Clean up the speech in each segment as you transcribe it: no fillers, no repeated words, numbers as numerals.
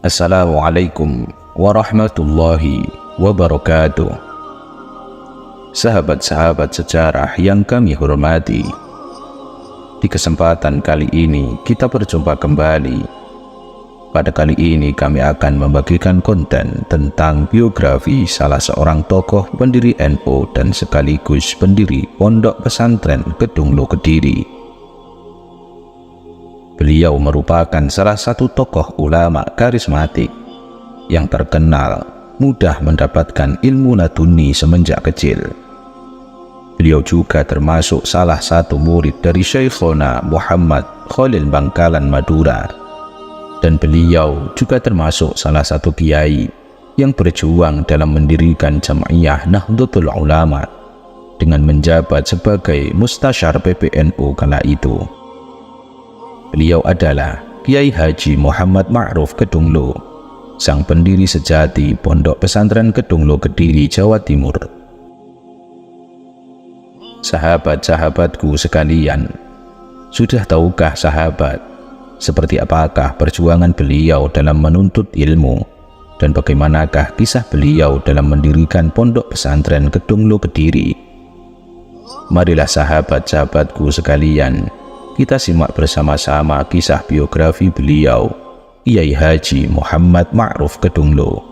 Assalamualaikum warahmatullahi wabarakatuh. Sahabat-sahabat sejarah yang kami hormati, di kesempatan kali ini kita berjumpa kembali. Pada kali ini kami akan membagikan konten tentang biografi salah seorang tokoh pendiri NU dan sekaligus pendiri Pondok Pesantren Kedunglo Kediri. Beliau merupakan salah satu tokoh ulama karismatik yang terkenal mudah mendapatkan ilmu laduni semenjak kecil. Beliau juga termasuk salah satu murid dari Syekhona Muhammad Khalil Bangkalan Madura, dan beliau juga termasuk salah satu kiai yang berjuang dalam mendirikan Jam'iyah Nahdlatul Ulama dengan menjabat sebagai mustasyar PBNU kala itu. Beliau adalah Kiai Haji Muhammad Ma'ruf Kedunglo, sang pendiri sejati Pondok Pesantren Kedunglo Kediri, Jawa Timur. Sahabat-sahabatku sekalian, sudah tahukah sahabat seperti apakah perjuangan beliau dalam menuntut ilmu dan bagaimanakah kisah beliau dalam mendirikan Pondok Pesantren Kedunglo Kediri? Marilah sahabat-sahabatku sekalian, kita simak bersama-sama kisah biografi beliau, Kiai Haji Muhammad Ma'ruf Kedunglo.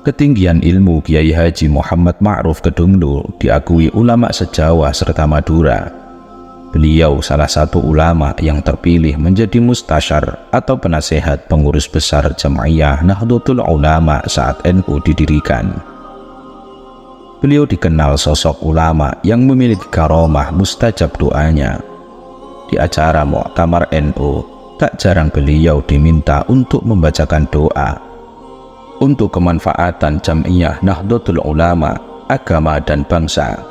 Ketinggian ilmu Kiai Haji Muhammad Ma'ruf Kedunglo diakui ulama se-Jawa serta Madura. Beliau salah satu ulama yang terpilih menjadi mustasyar atau penasehat pengurus besar Jam'iyah Nahdlatul Ulama saat NU didirikan. Beliau dikenal sosok ulama yang memiliki karomah mustajab doanya. Di acara Muktamar NU, tak jarang beliau diminta untuk membacakan doa untuk kemanfaatan Jam'iyah Nahdlatul Ulama, agama dan bangsa.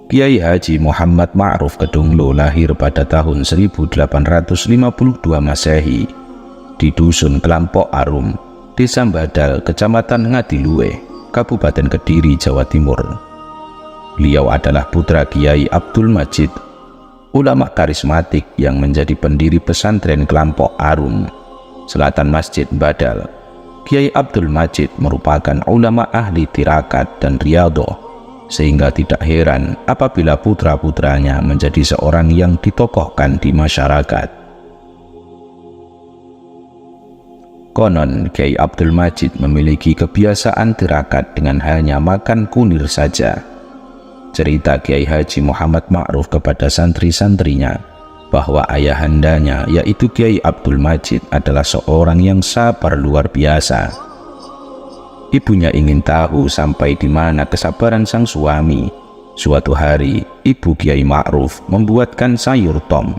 Kiai Haji Muhammad Ma'ruf Kedunglo lahir pada tahun 1852 Masehi di Dusun Kelampok Arum, Desa Badal, Kecamatan Ngadiluwe, Kabupaten Kediri, Jawa Timur. Beliau adalah putra Kiai Abdul Majid, ulama karismatik yang menjadi pendiri pesantren Kelampok Arum, selatan Masjid Badal. Kiai Abdul Majid merupakan ulama ahli tirakat dan riyadhah, sehingga tidak heran apabila putra-putranya menjadi seorang yang ditokohkan di masyarakat. Konon Kiai Abdul Majid memiliki kebiasaan tirakat dengan hanya makan kunir saja. Cerita Kiai Haji Muhammad Ma'ruf kepada santri-santrinya bahwa ayahandanya yaitu Kiai Abdul Majid adalah seorang yang sabar luar biasa. Ibunya ingin tahu sampai di mana kesabaran sang suami. Suatu hari, ibu Kiai Ma'ruf membuatkan sayur tom.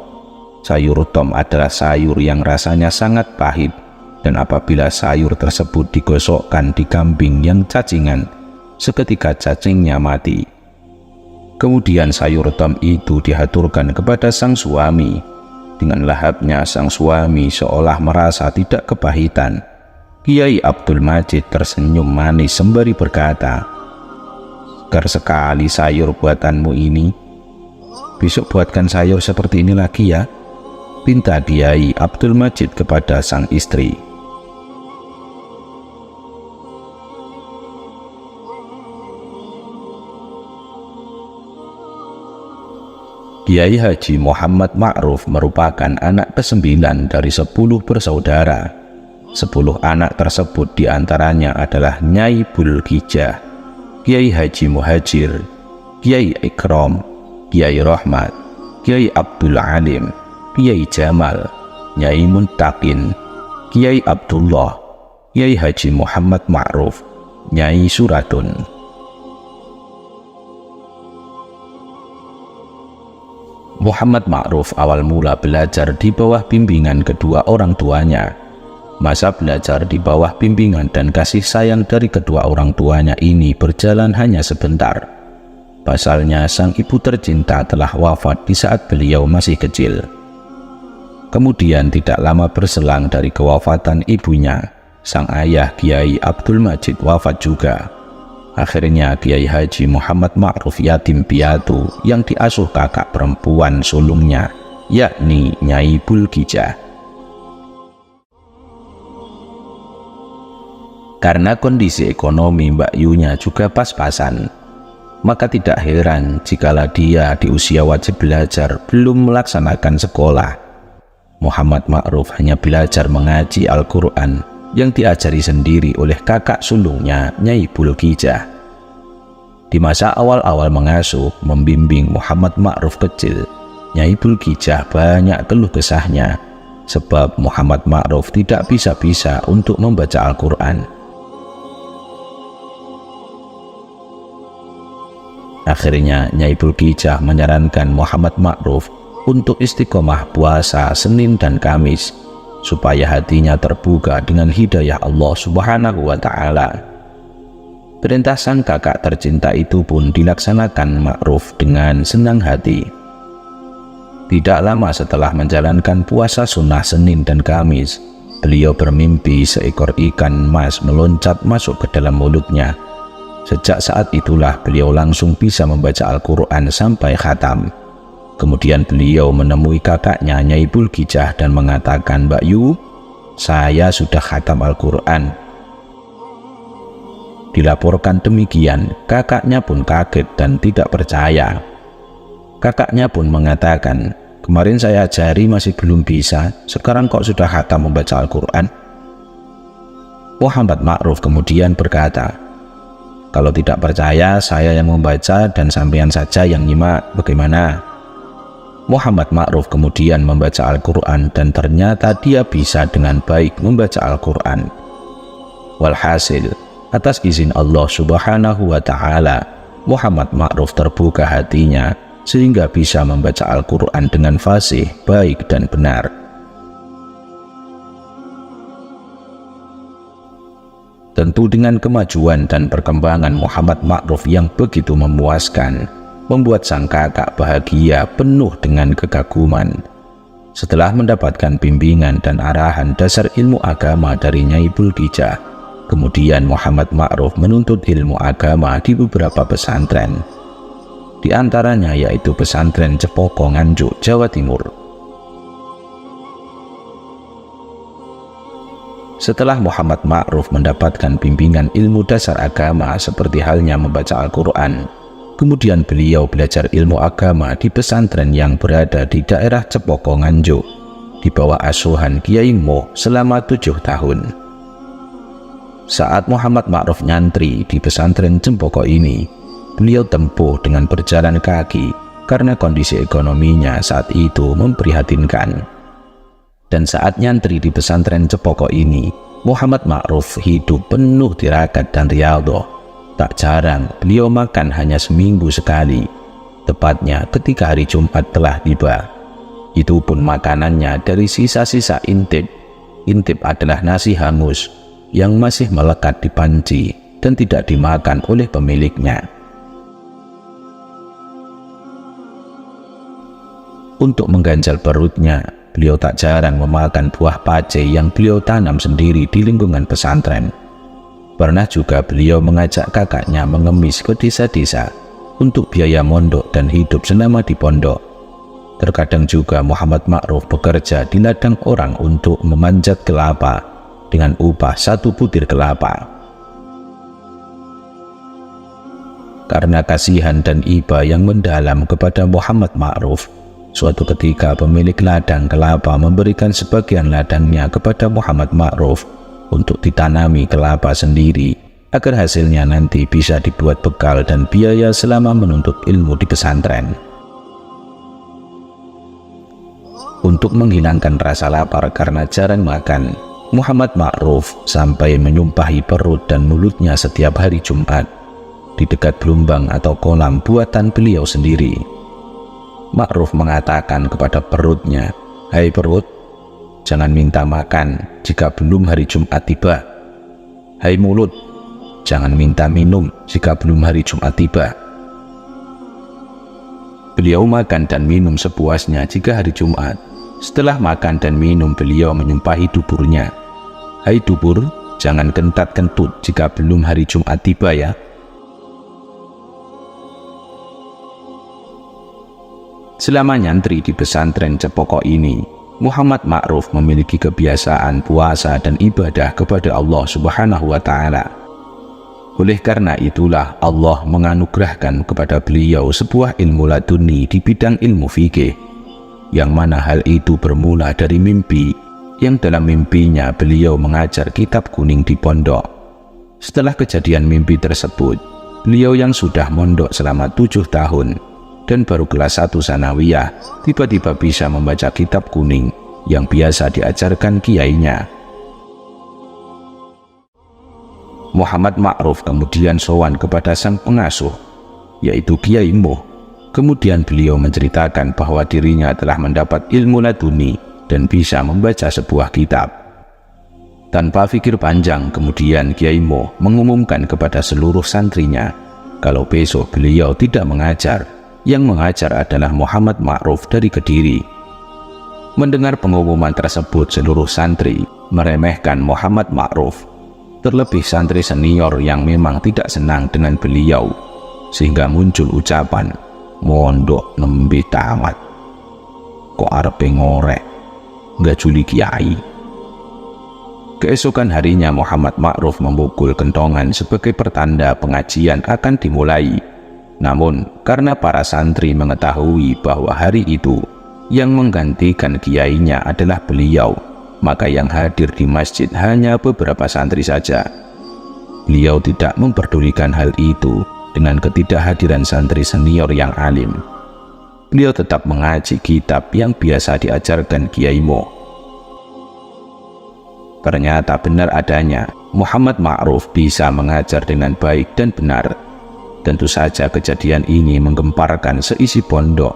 Sayur tom adalah sayur yang rasanya sangat pahit, dan apabila sayur tersebut digosokkan di kambing yang cacingan, seketika cacingnya mati. Kemudian sayur tom itu dihaturkan kepada sang suami. Dengan lahapnya sang suami seolah merasa tidak kepahitan. Kiai Abdul Majid tersenyum manis sembari berkata, "Segar sekali sayur buatanmu ini. Besok buatkan sayur seperti ini lagi ya," pinta Kiai Abdul Majid kepada sang istri. Kiai Haji Muhammad Ma'ruf merupakan anak ke-9 dari 10 bersaudara. 10 anak tersebut diantaranya adalah Nyai Bulkijah, Kiai Haji Muhajir, Kiai Ikram, Kiai Rahmat, Kiai Abdul Alim, Kiai Jamal, Nyai Muntakin, Kiai Abdullah, Kiai Haji Muhammad Ma'ruf, Nyai Suratun. Muhammad Ma'ruf awal mula belajar di bawah bimbingan kedua orang tuanya. Masa belajar di bawah bimbingan dan kasih sayang dari kedua orang tuanya ini berjalan hanya sebentar. Pasalnya sang ibu tercinta telah wafat di saat beliau masih kecil. Kemudian tidak lama berselang dari kewafatan ibunya, sang ayah Kiai Abdul Majid wafat juga. Akhirnya Kiai Haji Muhammad Ma'ruf yatim piatu yang diasuh kakak perempuan sulungnya, yakni Nyai Bulkijah. Karena kondisi ekonomi Mbak Yunya juga pas-pasan, maka tidak heran jikalau dia di usia wajib belajar belum melaksanakan sekolah. Muhammad Ma'ruf hanya belajar mengaji Al-Quran yang diajari sendiri oleh kakak sulungnya Nyai Bulkijah. Di masa awal-awal mengasuh membimbing Muhammad Ma'ruf kecil, Nyai Bulkijah banyak keluh kesahnya sebab Muhammad Ma'ruf tidak bisa-bisa untuk membaca Al-Quran. Akhirnya Nyai Bulkijah menyarankan Muhammad Ma'ruf untuk istiqomah puasa Senin dan Kamis supaya hatinya terbuka dengan hidayah Allah Subhanahu wa Ta'ala. Perintah sang kakak tercinta itu pun dilaksanakan Ma'ruf dengan senang hati. Tidak lama setelah menjalankan puasa sunnah Senin dan Kamis, beliau bermimpi seekor ikan emas meloncat masuk ke dalam mulutnya. Sejak saat itulah beliau langsung bisa membaca Al-Quran sampai khatam. Kemudian beliau menemui kakaknya Nyai Bulkijah dan mengatakan, "Mbak Yu, saya sudah khatam Al-Quran." Dilaporkan demikian, kakaknya pun kaget dan tidak percaya. Kakaknya pun mengatakan, "Kemarin saya ajari masih belum bisa, sekarang kok sudah khatam membaca Al-Quran?" Muhammad Ma'ruf kemudian berkata, "Kalau tidak percaya saya yang membaca dan sampean saja yang nyimak, bagaimana?" Muhammad Ma'ruf kemudian membaca Al-Quran dan ternyata dia bisa dengan baik membaca Al-Quran. Walhasil, atas izin Allah Subhanahu wa Ta'ala, Muhammad Ma'ruf terbuka hatinya sehingga bisa membaca Al-Quran dengan fasih, baik dan benar. Tentu dengan kemajuan dan perkembangan Muhammad Ma'ruf yang begitu memuaskan, membuat sang kakak bahagia penuh dengan kekaguman. Setelah mendapatkan bimbingan dan arahan dasar ilmu agama dari Nyai Bulkijah, kemudian Muhammad Ma'ruf menuntut ilmu agama di beberapa pesantren. Di antaranya yaitu pesantren Cepoko Nganjuk, Jawa Timur. Setelah Muhammad Ma'ruf mendapatkan bimbingan ilmu dasar agama seperti halnya membaca Al-Quran, kemudian beliau belajar ilmu agama di pesantren yang berada di daerah Cepoko Nganjuk di bawah asuhan Kiai Moh selama 7 tahun. Saat Muhammad Ma'ruf nyantri di pesantren Cepoko ini, beliau tempuh dengan berjalan kaki karena kondisi ekonominya saat itu memprihatinkan. Dan saat nyantri di pesantren Cepoko ini, Muhammad Ma'ruf hidup penuh tirakat dan riyadhah. Tak jarang beliau makan hanya seminggu sekali, tepatnya ketika hari Jumat telah tiba. Itu pun makanannya dari sisa-sisa intip. Intip adalah nasi hangus yang masih melekat di panci dan tidak dimakan oleh pemiliknya. Untuk mengganjal perutnya, beliau tak jarang memakan buah pace yang beliau tanam sendiri di lingkungan pesantren. Pernah juga beliau mengajak kakaknya mengemis ke desa-desa untuk biaya mondok dan hidup selama di pondok. Terkadang juga Muhammad Ma'ruf bekerja di ladang orang untuk memanjat kelapa dengan upah 1 butir kelapa. Karena kasihan dan iba yang mendalam kepada Muhammad Ma'ruf, suatu ketika pemilik ladang kelapa memberikan sebagian ladangnya kepada Muhammad Ma'ruf untuk ditanami kelapa sendiri agar hasilnya nanti bisa dibuat bekal dan biaya selama menuntut ilmu di pesantren. Untuk menghilangkan rasa lapar karena jarang makan, Muhammad Ma'ruf sampai menyumpahi perut dan mulutnya setiap hari Jumat di dekat belumbang atau kolam buatan beliau sendiri. Ma'ruf mengatakan kepada perutnya, "Hai perut, jangan minta makan jika belum hari Jumat tiba. Hai mulut, jangan minta minum jika belum hari Jumat tiba." Beliau makan dan minum sepuasnya jika hari Jumat. Setelah makan dan minum, beliau menyumpahi duburnya, "Hai dubur, jangan kentat-kentut jika belum hari Jumat tiba ya. Selama nyantri di pesantren Cepoko ini, Muhammad Ma'ruf memiliki kebiasaan puasa dan ibadah kepada Allah Subhanahu wa Ta'ala. Oleh karena itulah Allah menganugerahkan kepada beliau sebuah ilmu laduni di bidang ilmu fikih, yang mana hal itu bermula dari mimpi, yang dalam mimpinya beliau mengajar kitab kuning di pondok. Setelah kejadian mimpi tersebut, beliau yang sudah mondok selama 7 tahun dan baru kelas 1 sanawiyah tiba-tiba bisa membaca kitab kuning yang biasa diajarkan kiainya. Muhammad Ma'ruf kemudian sowan kepada sang pengasuh, yaitu Kiai Moh. Kemudian beliau menceritakan bahwa dirinya telah mendapat ilmu laduni dan bisa membaca sebuah kitab. Tanpa pikir panjang, kemudian Kiai Moh mengumumkan kepada seluruh santrinya kalau besok beliau tidak mengajar, yang mengajar adalah Muhammad Ma'ruf dari Kediri. Mendengar pengumuman tersebut, seluruh santri meremehkan Muhammad Ma'ruf, terlebih santri senior yang memang tidak senang dengan beliau, sehingga muncul ucapan, "Mondok nembe tamat, kok arepe ngorek, nggak juli kiai." Keesokan harinya Muhammad Ma'ruf memukul kentongan sebagai pertanda pengajian akan dimulai. Namun karena para santri mengetahui bahwa hari itu yang menggantikan kiainya adalah beliau, maka yang hadir di masjid hanya beberapa santri saja. Beliau tidak memperdulikan hal itu dengan ketidakhadiran santri senior yang alim. Beliau tetap mengaji kitab yang biasa diajarkan Kiai Moh. Ternyata benar adanya, Muhammad Ma'ruf bisa mengajar dengan baik dan benar. Tentu saja kejadian ini menggemparkan seisi pondok.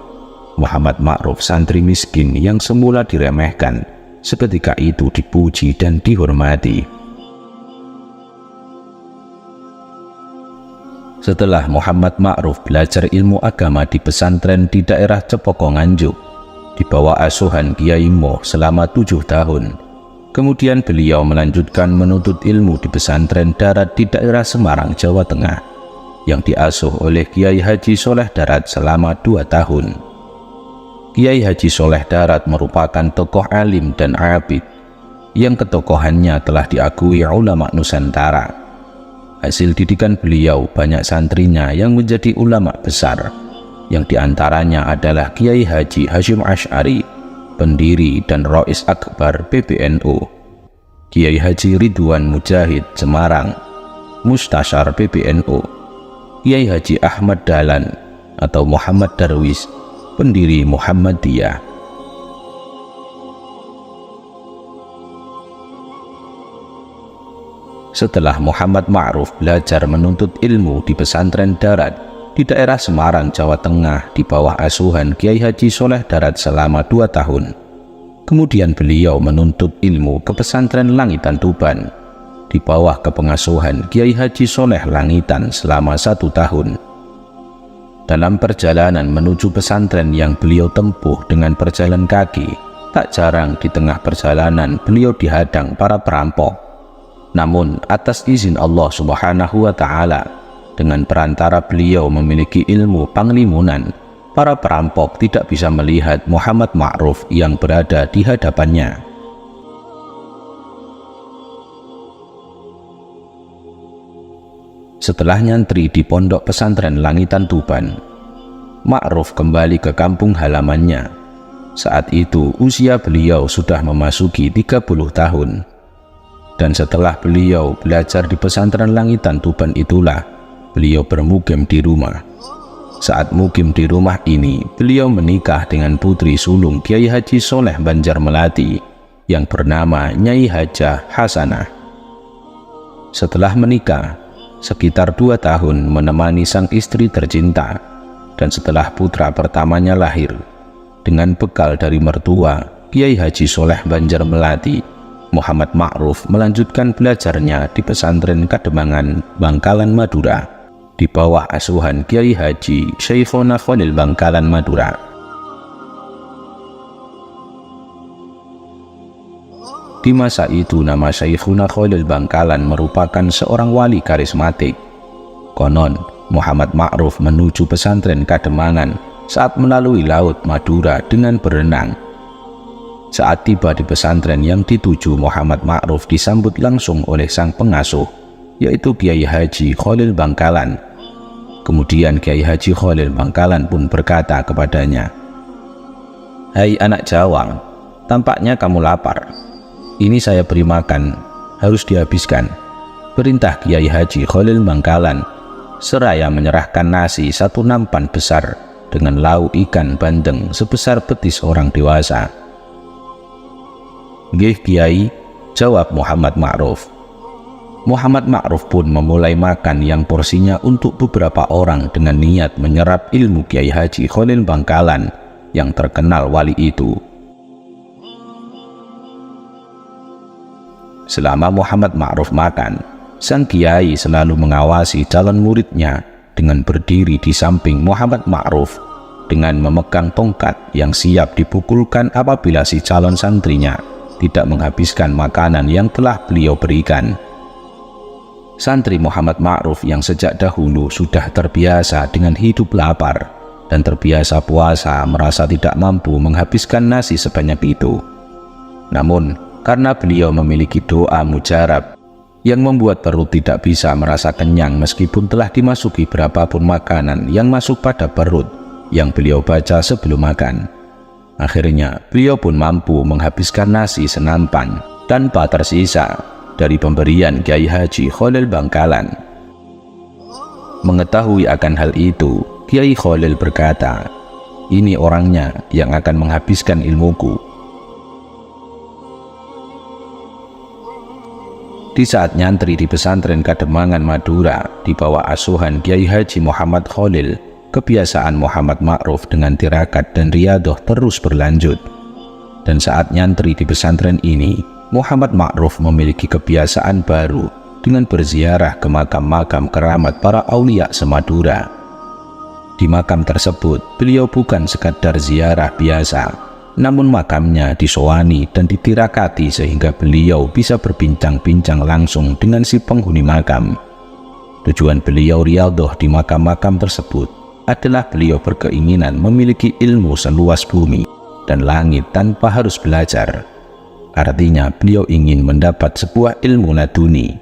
Muhammad Ma'ruf, santri miskin yang semula diremehkan, seketika itu dipuji dan dihormati. Setelah Muhammad Ma'ruf belajar ilmu agama di pesantren di daerah Cepoko Nganjuk, di bawah asuhan Kiai Moh selama 7 tahun, kemudian beliau melanjutkan menuntut ilmu di pesantren darat di daerah Semarang, Jawa Tengah, yang diasuh oleh Kiai Haji Soleh Darat selama 2 tahun. Kiai Haji Soleh Darat merupakan tokoh alim dan abid yang ketokohannya telah diakui ulama Nusantara. Hasil didikan beliau banyak santrinya yang menjadi ulama besar, yang diantaranya adalah Kiai Haji Hashim Asy'ari, pendiri dan Rais Akbar PBNU, Kiai Haji Ridwan Mujahid Semarang, Mustasyar PBNU, Kiai Haji Ahmad Dahlan atau Muhammad Darwis, pendiri Muhammadiyah. Setelah Muhammad Ma'ruf belajar menuntut ilmu di pesantren darat di daerah Semarang, Jawa Tengah di bawah asuhan Kiai Haji Soleh Darat selama 2 tahun, kemudian beliau menuntut ilmu ke pesantren Langitan Tuban di bawah kepengasuhan Kiai Haji Soleh Langitan selama 1 tahun. Dalam perjalanan menuju pesantren yang beliau tempuh dengan berjalan kaki, tak jarang di tengah perjalanan beliau dihadang para perampok. Namun atas izin Allah Subhanahu wa Ta'ala, dengan perantara beliau memiliki ilmu panglimunan, para perampok tidak bisa melihat Muhammad Ma'ruf yang berada di hadapannya. Setelah nyantri di pondok pesantren Langitan Tuban, Ma'ruf kembali ke kampung halamannya. Saat itu usia beliau sudah memasuki 30 tahun. Dan setelah beliau belajar di pesantren Langitan Tuban itulah beliau bermukim di rumah. Saat mukim di rumah ini, beliau menikah dengan putri sulung Kiai Haji Soleh Banjar Melati yang bernama Nyai Hajah Hasanah. Setelah menikah, sekitar 2 tahun menemani sang istri tercinta, dan setelah putra pertamanya lahir, dengan bekal dari mertua Kiai Haji Soleh Banjar Melati, Muhammad Ma'ruf melanjutkan belajarnya di pesantren Kademangan, Bangkalan, Madura, di bawah asuhan Kiai Haji Syekhona Khalil Bangkalan, Madura. Di masa itu nama Syekhuna Khalil Bangkalan merupakan seorang wali karismatik. Konon, Muhammad Ma'ruf menuju pesantren Kademangan saat melalui Laut Madura dengan berenang. Saat tiba di pesantren yang dituju, Muhammad Ma'ruf disambut langsung oleh sang pengasuh, yaitu Kiai Haji Khalil Bangkalan. Kemudian Kiai Haji Khalil Bangkalan pun berkata kepadanya, "Hai anak Jawang, tampaknya kamu lapar. Ini saya beri makan, harus dihabiskan," perintah Kiai Haji Khalil Bangkalan, seraya menyerahkan nasi satu nampan besar dengan lauk ikan bandeng sebesar betis orang dewasa. "Nggih Kiai," jawab Muhammad Ma'ruf. Muhammad Ma'ruf pun memulai makan yang porsinya untuk beberapa orang dengan niat menyerap ilmu Kiai Haji Khalil Bangkalan yang terkenal wali itu. Selama Muhammad Ma'ruf makan, sang kiai selalu mengawasi calon muridnya dengan berdiri di samping Muhammad Ma'ruf dengan memegang tongkat yang siap dipukulkan apabila si calon santrinya tidak menghabiskan makanan yang telah beliau berikan. Santri Muhammad Ma'ruf yang sejak dahulu sudah terbiasa dengan hidup lapar dan terbiasa puasa merasa tidak mampu menghabiskan nasi sebanyak itu. Namun, karena beliau memiliki doa mujarab yang membuat perut tidak bisa merasa kenyang meskipun telah dimasuki berapapun makanan yang masuk pada perut yang beliau baca sebelum makan. Akhirnya beliau pun mampu menghabiskan nasi senampan tanpa tersisa dari pemberian Kiai Haji Khalil Bangkalan. Mengetahui akan hal itu, Kiai Khalil berkata, "Ini orangnya yang akan menghabiskan ilmuku." Di saat nyantri di pesantren Kademangan Madura di bawah asuhan Kiai Haji Muhammad Khalil, kebiasaan Muhammad Ma'ruf dengan tirakat dan riyadah terus berlanjut. Dan saat nyantri di pesantren ini, Muhammad Ma'ruf memiliki kebiasaan baru dengan berziarah ke makam-makam keramat para aulia se-Madura. Di makam tersebut, beliau bukan sekadar ziarah biasa, namun makamnya disowani dan ditirakati sehingga beliau bisa berbincang-bincang langsung dengan si penghuni makam. Tujuan beliau riyadhah di makam-makam tersebut adalah beliau berkeinginan memiliki ilmu seluas bumi dan langit tanpa harus belajar. Artinya beliau ingin mendapat sebuah ilmu laduni.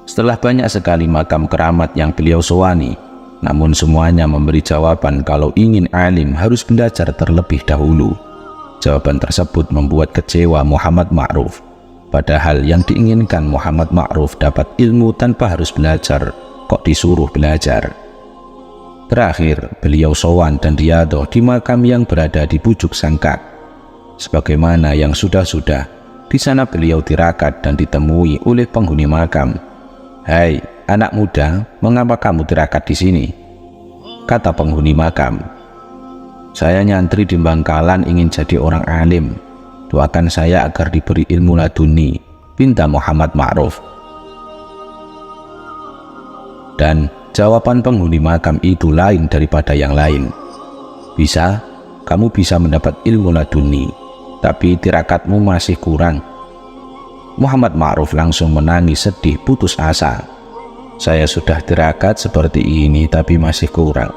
Setelah banyak sekali makam keramat yang beliau sowani, namun semuanya memberi jawaban kalau ingin alim harus belajar terlebih dahulu. Jawaban tersebut membuat kecewa Muhammad Ma'ruf. Padahal yang diinginkan Muhammad Ma'ruf dapat ilmu tanpa harus belajar, kok disuruh belajar. Terakhir, beliau sowan dan riyadhah di makam yang berada di Pucuk Sangkak. Sebagaimana yang sudah-sudah, di sana beliau tirakat dan ditemui oleh penghuni makam. "Hai anak muda, mengapa kamu tirakat di sini?" Kata penghuni makam, "Saya nyantri di Bangkalan ingin jadi orang alim. Doakan saya agar diberi ilmu laduni," pinta Muhammad Ma'ruf. Dan jawaban penghuni makam itu lain daripada yang lain. "Bisa, kamu bisa mendapat ilmu laduni, tapi tirakatmu masih kurang." Muhammad Ma'ruf langsung menangis sedih putus asa. "Saya sudah tirakat seperti ini tapi masih kurang,"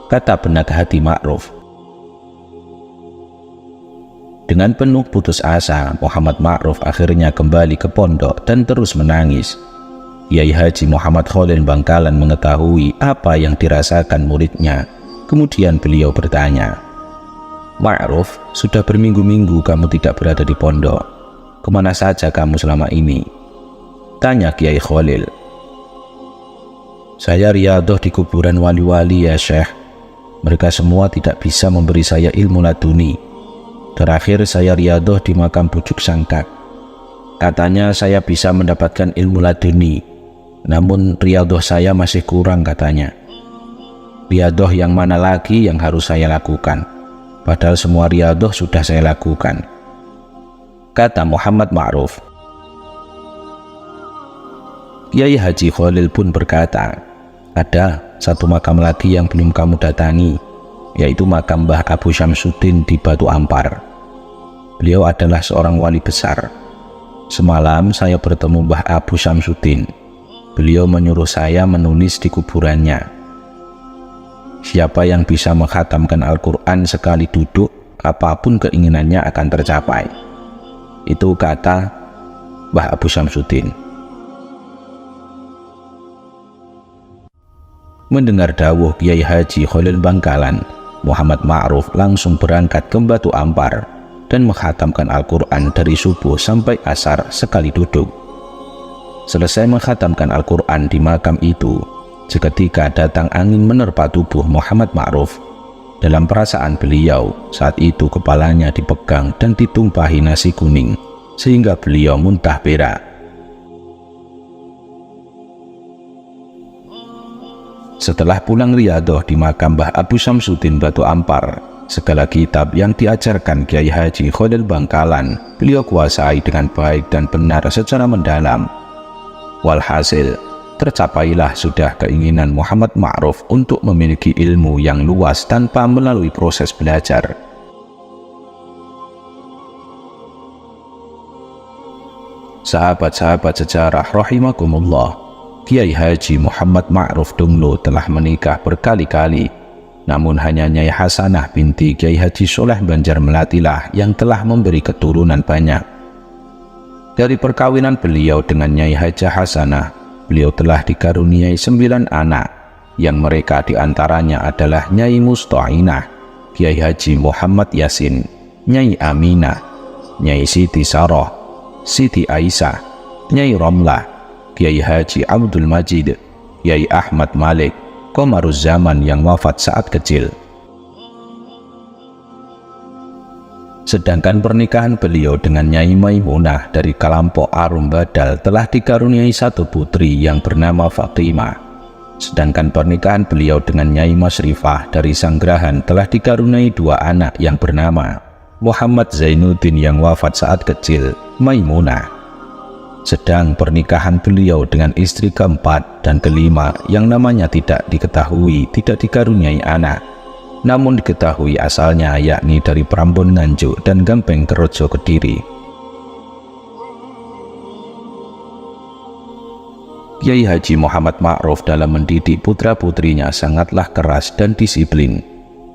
kata benak hati Ma'ruf. Dengan penuh putus asa, Muhammad Ma'ruf akhirnya kembali ke pondok dan terus menangis. Kiai Haji Muhammad Khalil Bangkalan mengetahui apa yang dirasakan muridnya. Kemudian beliau bertanya, "Ma'ruf, sudah berminggu-minggu kamu tidak berada di pondok. Kemana saja kamu selama ini?" Tanya Kiai Khalil. "Saya riyadhah di kuburan wali-wali ya Syekh. Mereka semua tidak bisa memberi saya ilmu laduni. Terakhir saya riyadhah di makam Pucuk Sangkak. Katanya saya bisa mendapatkan ilmu laduni, namun riyadhah saya masih kurang," katanya. "Riyadhah yang mana lagi yang harus saya lakukan? Padahal semua riyadhah sudah saya lakukan," kata Muhammad Ma'ruf. Kiai Haji Khalil pun berkata, "Ada satu makam lagi yang belum kamu datangi, yaitu makam Mbah Abu Syamsuddin di Batu Ampar. Beliau adalah seorang wali besar. Semalam saya bertemu Mbah Abu Syamsuddin. Beliau menyuruh saya menulis di kuburannya, siapa yang bisa mengkhatamkan Al-Quran sekali duduk, apapun keinginannya akan tercapai. Itu kata Mbah Abu Syamsuddin. Mendengar dawuh Kiai Haji Khalil Bangkalan, Muhammad Ma'ruf langsung berangkat ke Batu Ampar dan mengkhatamkan Al-Quran dari subuh sampai asar sekali duduk. Selesai mengkhatamkan Al-Quran di makam itu, seketika datang angin menerpa tubuh Muhammad Ma'ruf. Dalam perasaan beliau, saat itu kepalanya dipegang dan ditumpahi nasi kuning, sehingga beliau muntah berak. Setelah pulang riyadoh di makam Mbah Abu Syamsuddin Batu Ampar, segala kitab yang diajarkan Kiai Haji Khalil Bangkalan beliau kuasai dengan baik dan benar secara mendalam. Walhasil, tercapailah sudah keinginan Muhammad Ma'ruf untuk memiliki ilmu yang luas tanpa melalui proses belajar. Sahabat-sahabat sejarah rahimakumullah, Kiai Haji Muhammad Ma'ruf Dunglo telah menikah berkali-kali, namun hanya Nyai Hasanah binti Kiai Haji Soleh Banjar Melatilah yang telah memberi keturunan banyak. Dari perkawinan beliau dengan Nyai Hajah Hasanah, beliau telah dikaruniai 9 anak, yang mereka diantaranya adalah Nyai Musta'inah, Kiai Haji Muhammad Yasin, Nyai Aminah, Nyai Siti Saroh, Siti Aisyah, Nyai Romlah, Kiai Haji Abdul Majid, Kiai Ahmad Malik, Qomaruz Zaman yang wafat saat kecil. Sedangkan pernikahan beliau dengan Nyai Maimunah dari Kalampok Arum Badal telah dikaruniai 1 putri yang bernama Fatimah. Sedangkan pernikahan beliau dengan Nyai Masrifah dari Sanggrahan telah dikaruniai 2 anak yang bernama Muhammad Zainuddin yang wafat saat kecil, Maimunah. Sedang pernikahan beliau dengan istri keempat dan kelima yang namanya tidak diketahui tidak dikaruniai anak, namun diketahui asalnya yakni dari Prambon Nganjuk dan Gampeng Kerojo Kediri. Kiai Haji Muhammad Ma'ruf dalam mendidik putra-putrinya sangatlah keras dan disiplin.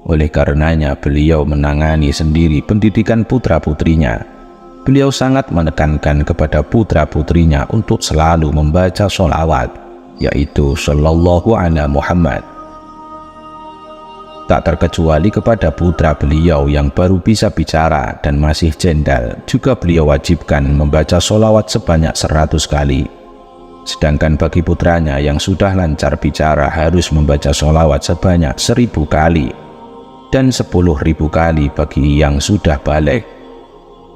Oleh karenanya beliau menangani sendiri pendidikan putra-putrinya. Beliau sangat menekankan kepada putra-putrinya untuk selalu membaca sholawat, yaitu Shallallahu Ala Muhammad. Tak terkecuali kepada putra beliau yang baru bisa bicara dan masih jendal, juga beliau wajibkan membaca sholawat sebanyak 100 kali. Sedangkan bagi putranya yang sudah lancar bicara harus membaca sholawat sebanyak 1000 kali, dan 10.000 kali bagi yang sudah balik.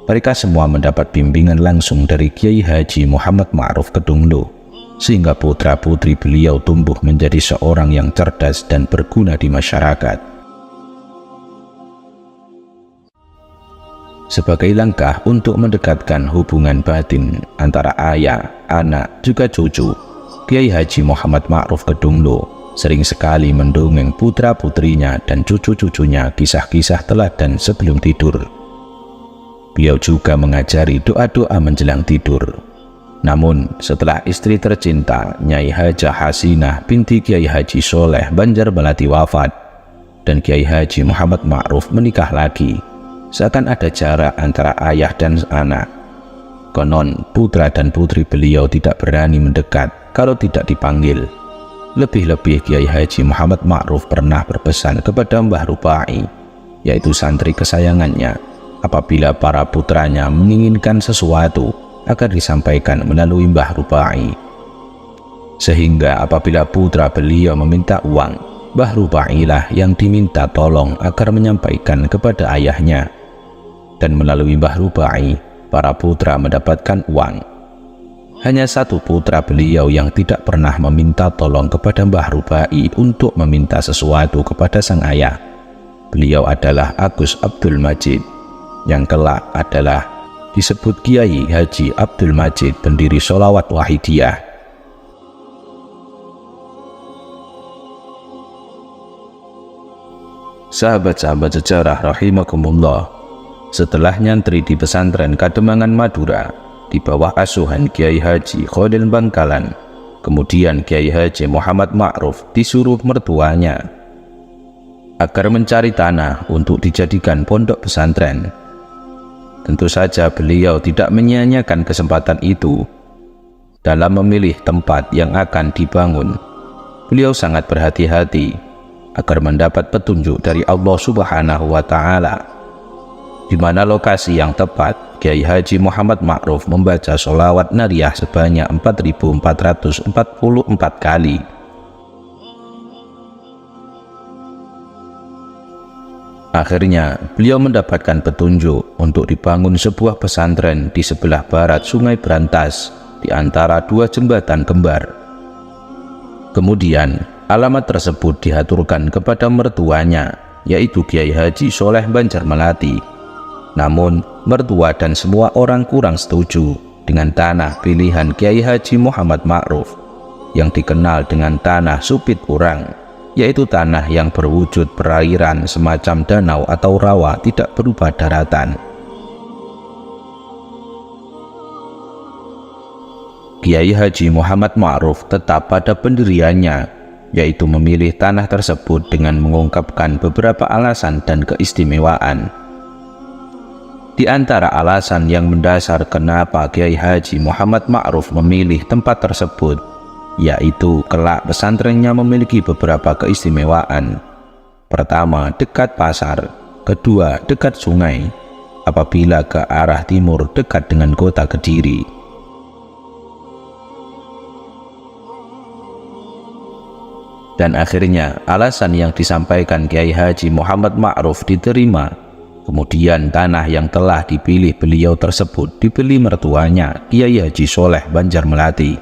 Mereka semua mendapat bimbingan langsung dari Kiai Haji Muhammad Ma'ruf Kedunglo, sehingga putra-putri beliau tumbuh menjadi seorang yang cerdas dan berguna di masyarakat. Sebagai langkah untuk mendekatkan hubungan batin antara ayah, anak, juga cucu, Kiai Haji Muhammad Ma'ruf Kedunglo sering sekali mendongeng putra-putrinya dan cucu-cucunya kisah-kisah teladan sebelum tidur. Beliau juga mengajari doa-doa menjelang tidur. Namun setelah istri tercinta Nyai Hajah Hasinah binti Kiai Haji Soleh Banjar Melati wafat dan Kiai Haji Muhammad Ma'ruf menikah lagi, seakan ada jarak antara ayah dan anak. Konon putra dan putri beliau tidak berani mendekat kalau tidak dipanggil. Lebih-lebih Kiai Haji Muhammad Ma'ruf pernah berpesan kepada Mbah Rupai, yaitu santri kesayangannya, apabila para putranya menginginkan sesuatu agar disampaikan melalui Mbah Rupai. Sehingga apabila putra beliau meminta uang, Mbah Rupai lah yang diminta tolong agar menyampaikan kepada ayahnya, dan melalui Mbah Rupai para putra mendapatkan uang. Hanya 1 putra beliau yang tidak pernah meminta tolong kepada Mbah Rupai untuk meminta sesuatu kepada sang ayah. Beliau adalah Agus Abdul Majid, yang kelak adalah disebut Kiai Haji Abdul Majid, pendiri Sholawat Wahidiyah. Sahabat-sahabat sejarah rahimakumullah, setelah nyantri di pesantren Kademangan Madura di bawah asuhan Kiai Haji Khalil Bangkalan, kemudian Kiai Haji Muhammad Ma'ruf disuruh mertuanya agar mencari tanah untuk dijadikan pondok pesantren. Tentu saja beliau tidak menyia-nyiakan kesempatan itu. Dalam memilih tempat yang akan dibangun, beliau sangat berhati-hati agar mendapat petunjuk dari Allah Subhanahu wa Ta'ala, di mana lokasi yang tepat. Kiai Haji Muhammad Ma'ruf membaca sholawat nariyah sebanyak 4.444 kali. Akhirnya beliau mendapatkan petunjuk untuk dibangun sebuah pesantren di sebelah barat Sungai Brantas di antara dua jembatan kembar. Kemudian alamat tersebut diaturkan kepada mertuanya, yaitu Kiai Haji Soleh Banjarmelati. Namun mertua dan semua orang kurang setuju dengan tanah pilihan Kiai Haji Muhammad Ma'ruf yang dikenal dengan tanah Supit Urang, yaitu tanah yang berwujud perairan semacam danau atau rawa tidak berupa daratan. Kiai Haji Muhammad Ma'ruf tetap pada pendiriannya, yaitu memilih tanah tersebut dengan mengungkapkan beberapa alasan dan keistimewaan. Di antara alasan yang mendasar kenapa Kiai Haji Muhammad Ma'ruf memilih tempat tersebut, yaitu kelak pesantrennya memiliki beberapa keistimewaan. Pertama, dekat pasar. Kedua, dekat sungai. Apabila ke arah timur, dekat dengan kota Kediri. Dan akhirnya alasan yang disampaikan Kiai Haji Muhammad Ma'ruf diterima. Kemudian tanah yang telah dipilih beliau tersebut dibeli mertuanya, Kiai Haji Soleh Banjarmelati,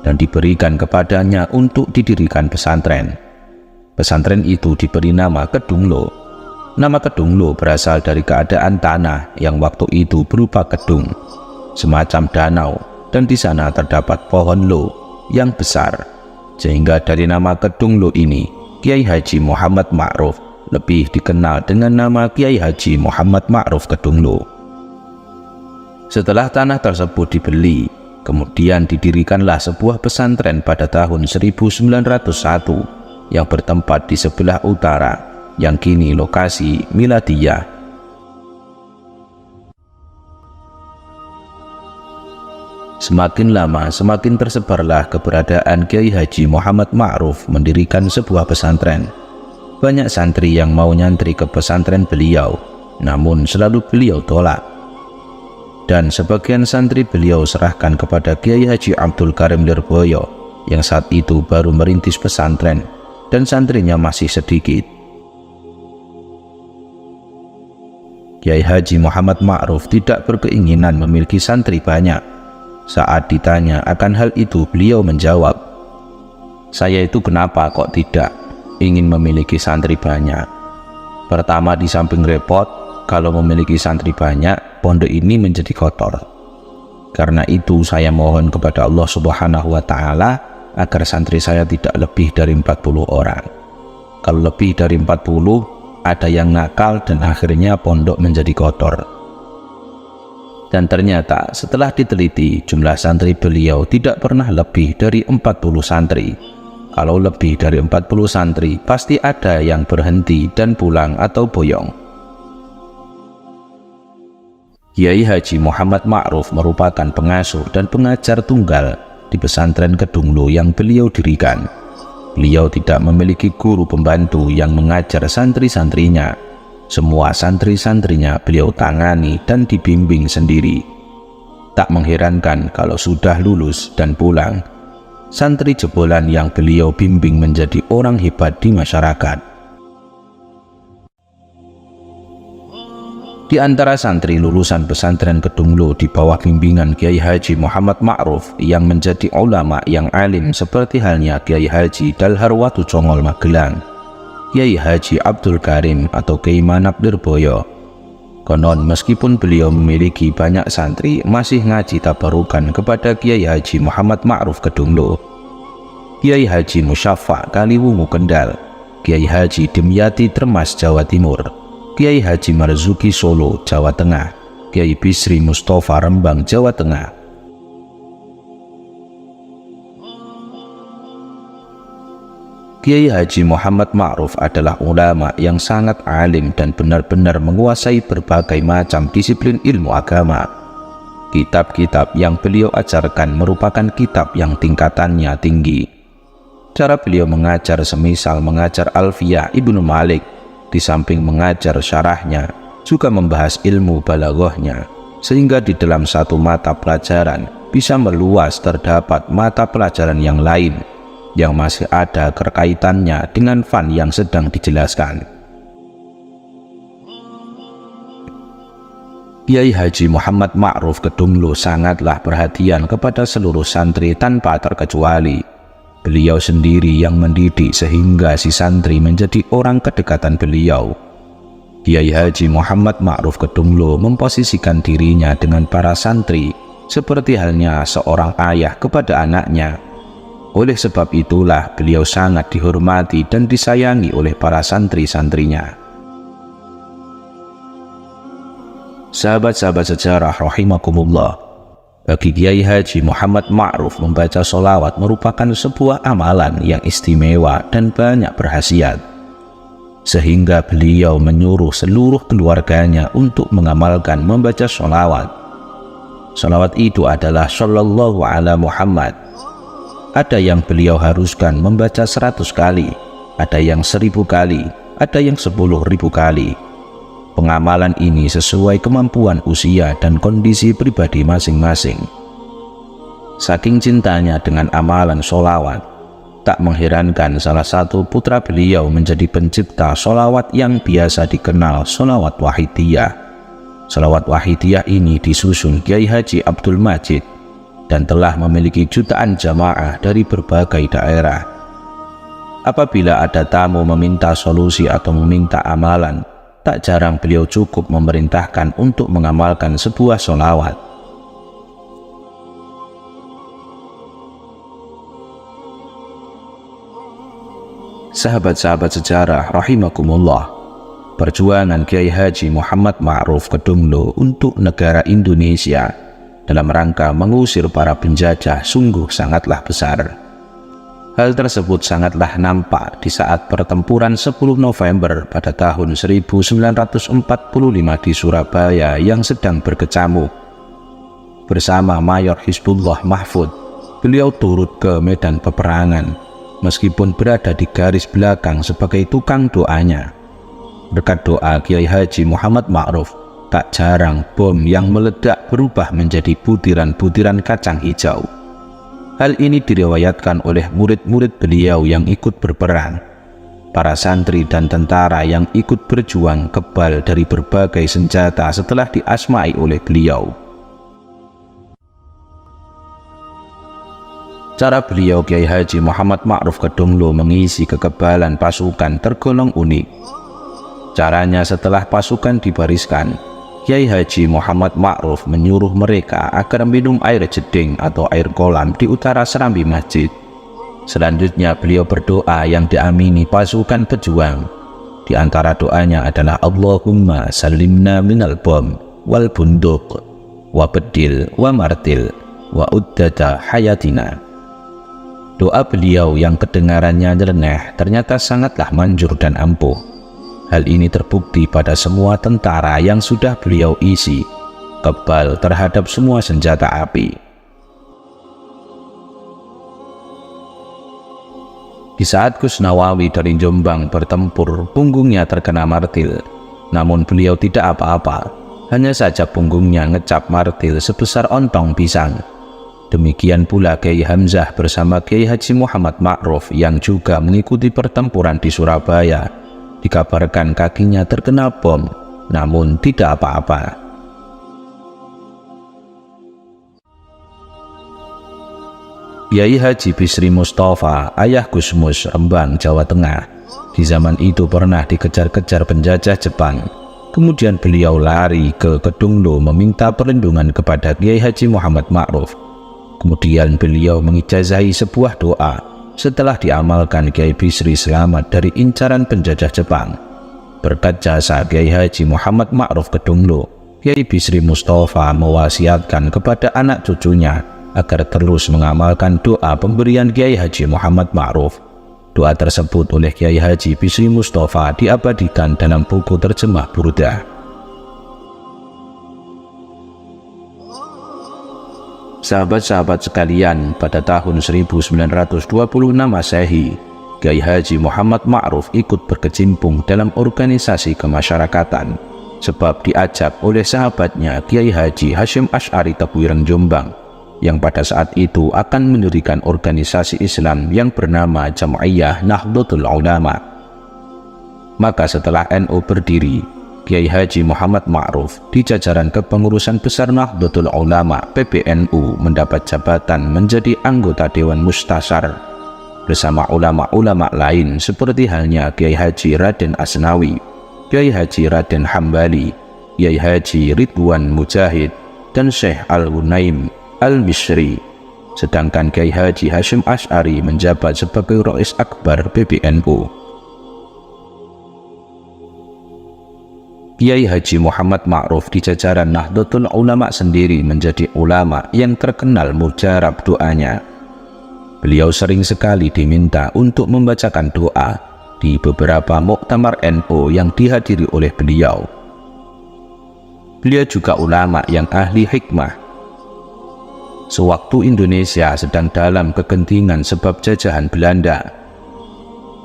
dan diberikan kepadanya untuk didirikan pesantren. Pesantren itu diberi nama Kedunglo. Nama Kedunglo berasal dari keadaan tanah yang waktu itu berupa kedung, semacam danau, dan di sana terdapat pohon lo yang besar. Sehingga dari nama Kedunglo ini, Kiai Haji Muhammad Ma'ruf lebih dikenal dengan nama Kiai Haji Muhammad Ma'ruf Kedunglo. Setelah tanah tersebut dibeli, kemudian didirikanlah sebuah pesantren pada tahun 1901 yang bertempat di sebelah utara, yang kini lokasi Miladiyah. Semakin lama semakin tersebarlah keberadaan Kiai Haji Muhammad Ma'ruf mendirikan sebuah pesantren. Banyak santri yang mau nyantri ke pesantren beliau, namun selalu beliau tolak. Dan sebagian santri beliau serahkan kepada Kiai Haji Abdul Karim Lirboyo yang saat itu baru merintis pesantren dan santrinya masih sedikit. Kiai Haji Muhammad Ma'ruf tidak berkeinginan memiliki santri banyak. Saat ditanya akan hal itu, beliau menjawab, "Saya itu kenapa kok tidak ingin memiliki santri banyak? Pertama, di samping repot, kalau memiliki santri banyak, pondok ini menjadi kotor. Karena itu saya mohon kepada Allah Subhanahu wa Ta'ala agar santri saya tidak lebih dari 40 orang. Kalau lebih dari 40, ada yang nakal dan akhirnya pondok menjadi kotor." Dan ternyata setelah diteliti, jumlah santri beliau tidak pernah lebih dari 40 santri. Kalau lebih dari 40 santri, pasti ada yang berhenti dan pulang atau boyong. Kiai Haji Muhammad Ma'ruf merupakan pengasuh dan pengajar tunggal di pesantren Kedunglo yang beliau dirikan. Beliau tidak memiliki guru pembantu yang mengajar santri-santrinya. Semua santri-santrinya beliau tangani dan dibimbing sendiri. Tak mengherankan kalau sudah lulus dan pulang, santri jebolan yang beliau bimbing menjadi orang hebat di masyarakat. Di antara santri lulusan pesantren Kedunglo di bawah bimbingan Kiai Haji Muhammad Ma'ruf yang menjadi ulama yang alim seperti halnya Kiai Haji Dalharwatu Congol Magelang, Kiai Haji Abdul Karim atau Kiai Manap Lirboyo. Konon meskipun beliau memiliki banyak santri, masih ngaji tabarukan kepada Kiai Haji Muhammad Ma'ruf Kedunglo, Kiai Haji Musyafa Kaliwungu Kendal, Kiai Haji Dimyati Termas Jawa Timur, Kiai Haji Marzuki Solo Jawa Tengah, Kiai Bisri Mustafa Rembang Jawa Tengah. Kiai Haji Muhammad Ma'ruf adalah ulama yang sangat alim dan benar-benar menguasai berbagai macam disiplin ilmu agama. Kitab-kitab yang beliau ajarkan merupakan kitab yang tingkatannya tinggi. Cara beliau mengajar semisal mengajar Alfiyah Ibnu Malik, di samping mengajar syarahnya, juga membahas ilmu balaghahnya, sehingga di dalam satu mata pelajaran bisa meluas terdapat mata pelajaran yang lain yang masih ada kerkaitannya dengan fan yang sedang dijelaskan. Kiai Haji Muhammad Ma'ruf Kedunglo sangatlah perhatian kepada seluruh santri tanpa terkecuali. Beliau sendiri yang mendidik sehingga si santri menjadi orang kedekatan beliau. Kiai Haji Muhammad Ma'ruf Kedunglo memposisikan dirinya dengan para santri seperti halnya seorang ayah kepada anaknya. Oleh sebab itulah beliau sangat dihormati dan disayangi oleh para santri-santrinya. Sahabat-sahabat sejarah rahimakumullah, bagi Kiai Haji Muhammad Ma'ruf membaca sholawat merupakan sebuah amalan yang istimewa dan banyak berkhasiat, sehingga beliau menyuruh seluruh keluarganya untuk mengamalkan membaca sholawat. Sholawat itu adalah Shallallahu ala Muhammad. Ada yang beliau haruskan membaca 100 kali, ada yang 1000 kali, ada yang 10.000 kali. Pengamalan ini sesuai kemampuan usia dan kondisi pribadi masing-masing. Saking cintanya dengan amalan sholawat, tak mengherankan salah satu putra beliau menjadi pencipta sholawat yang biasa dikenal sholawat wahidiyah. Sholawat wahidiyah ini disusun Kiai Haji Abdul Majid dan telah memiliki jutaan jamaah dari berbagai daerah. Apabila ada tamu meminta solusi atau meminta amalan, tak jarang beliau cukup memerintahkan untuk mengamalkan sebuah sholawat. Sahabat-sahabat sejarah rahimakumullah, perjuangan Kiai Haji Muhammad Ma'ruf Kedunglo untuk negara Indonesia dalam rangka mengusir para penjajah sungguh sangatlah besar. Hal tersebut sangatlah nampak di saat pertempuran 10 November pada tahun 1945 di Surabaya yang sedang berkecamuk. Bersama Mayor Hizbullah Mahfud, beliau turut ke medan peperangan, meskipun berada di garis belakang sebagai tukang doanya. Berkat doa Kiai Haji Muhammad Ma'ruf, tak jarang bom yang meledak berubah menjadi butiran-butiran kacang hijau. Hal ini diriwayatkan oleh murid-murid beliau yang ikut berperang. Para santri dan tentara yang ikut berjuang kebal dari berbagai senjata setelah diasmai oleh beliau. Cara beliau Kiai Haji Muhammad Ma'ruf Kedunglo mengisi kekebalan pasukan tergolong unik. Caranya setelah pasukan dibariskan, Kiai Haji Muhammad Ma'ruf menyuruh mereka agar minum air jeding atau air kolam di utara serambi masjid. Selanjutnya beliau berdoa yang diamini pasukan pejuang. Di antara doanya adalah Allahumma salimna minal bom wal bunduk wa bedil wa martil wa uddata hayatina. Doa beliau yang kedengarannya nyeleneh ternyata sangatlah manjur dan ampuh. Hal ini terbukti pada semua tentara yang sudah beliau isi, kebal terhadap semua senjata api. Di saat Gus Nawawi dari Jombang bertempur, punggungnya terkena martil. Namun beliau tidak apa-apa, hanya saja punggungnya ngecap martil sebesar ontong pisang. Demikian pula Kiai Hamzah bersama Kiai Haji Muhammad Ma'ruf yang juga mengikuti pertempuran di Surabaya. Dikabarkan kakinya terkena bom, namun tidak apa-apa. Kiai Haji Bisri Mustafa, ayah Gusmus, Rembang, Jawa Tengah, di zaman itu pernah dikejar-kejar penjajah Jepang. Kemudian beliau lari ke Kedunglo meminta perlindungan kepada Kiai Haji Muhammad Ma'ruf. Kemudian beliau mengijazahi sebuah doa, setelah diamalkan Kiai Bisri selamat dari incaran penjajah Jepang. Berkat jasa Kiai Haji Muhammad Ma'ruf Kedunglo, Kiai Bisri Mustafa mewasiatkan kepada anak cucunya agar terus mengamalkan doa pemberian Kiai Haji Muhammad Ma'ruf. Doa tersebut oleh Kiai Haji Bisri Mustafa diabadikan dalam buku terjemah Burdah. Sahabat-sahabat sekalian, pada tahun 1926 Masehi, Kiai Haji Muhammad Ma'ruf ikut berkecimpung dalam organisasi kemasyarakatan sebab diajak oleh sahabatnya Kiai Haji Hasyim Asy'ari Tebuireng Jombang, yang pada saat itu akan mendirikan organisasi Islam yang bernama Jam'iyah Nahdlatul Ulama. Maka setelah NU berdiri, Kiai Haji Muhammad Ma'ruf di jajaran kepengurusan besar Nahdlatul Ulama PBNU mendapat jabatan menjadi anggota Dewan Mustasyar bersama ulama-ulama lain seperti halnya Kiai Haji Raden Asnawi, Kiai Haji Raden Hambali, Kiai Haji Ridwan Mujahid, dan Syekh Al-Hunaim Al-Misri. Sedangkan Kiai Haji Hasyim Asy'ari menjabat sebagai Rais Akbar PBNU. Kiai Haji Muhammad Ma'ruf di jajaran Nahdlatul Ulama sendiri menjadi ulama yang terkenal mujarab doanya. Beliau sering sekali diminta untuk membacakan doa di beberapa muktamar NU yang dihadiri oleh beliau. Beliau juga ulama yang ahli hikmah. Sewaktu Indonesia sedang dalam kegentingan sebab jajahan Belanda,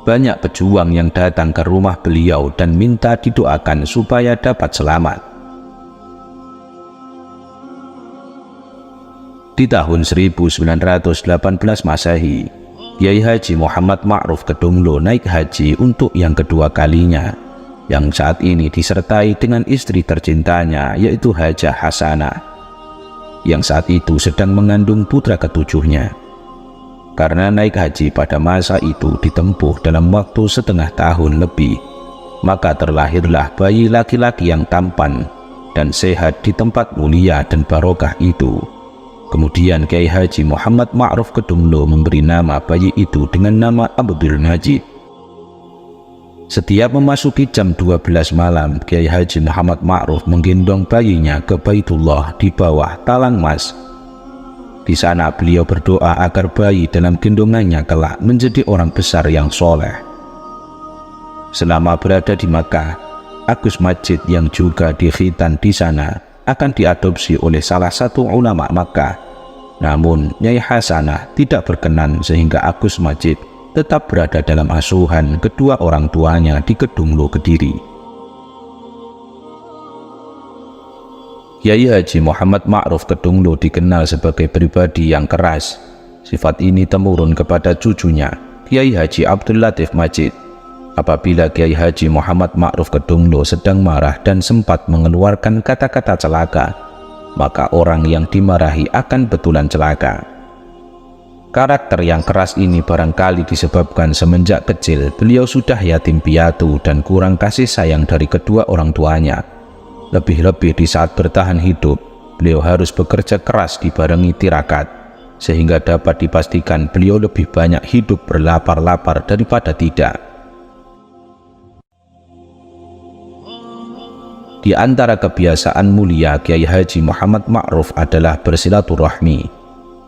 banyak pejuang yang datang ke rumah beliau dan minta didoakan supaya dapat selamat. Di tahun 1918 Masehi, Kiai Haji Muhammad Ma'ruf Kedunglo naik haji untuk yang kedua kalinya, yang saat ini disertai dengan istri tercintanya yaitu Hajah Hasanah, yang saat itu sedang mengandung putra ketujuhnya. Karena naik haji pada masa itu ditempuh dalam waktu setengah tahun lebih, maka terlahirlah bayi laki-laki yang tampan dan sehat di tempat mulia dan barokah itu. Kemudian Kiai Haji Muhammad Ma'ruf Kedunglo memberi nama bayi itu dengan nama Abdul Najib. Setiap memasuki jam 12 malam, Kiai Haji Muhammad Ma'ruf menggendong bayinya ke Baitullah di bawah talang emas. Di sana beliau berdoa agar bayi dalam gendongannya kelak menjadi orang besar yang soleh. Selama berada di Makkah, Agus Majid yang juga dikhitan di sana akan diadopsi oleh salah satu ulama Makkah. Namun Nyai Hasanah tidak berkenan sehingga Agus Majid tetap berada dalam asuhan kedua orang tuanya di Kedunglo Kediri. Kiai Haji Muhammad Ma'ruf Kedunglo dikenal sebagai pribadi yang keras. Sifat ini temurun kepada cucunya, Kiai Haji Abdul Latif Majid. Apabila Kiai Haji Muhammad Ma'ruf Kedunglo sedang marah dan sempat mengeluarkan kata-kata celaka, maka orang yang dimarahi akan betulan celaka. Karakter yang keras ini barangkali disebabkan semenjak kecil beliau sudah yatim piatu dan kurang kasih sayang dari kedua orang tuanya. Lebih-lebih di saat bertahan hidup, beliau harus bekerja keras dibarengi tirakat, sehingga dapat dipastikan beliau lebih banyak hidup berlapar-lapar daripada tidak. Di antara kebiasaan mulia Kiai Haji Muhammad Ma'ruf adalah bersilaturahmi.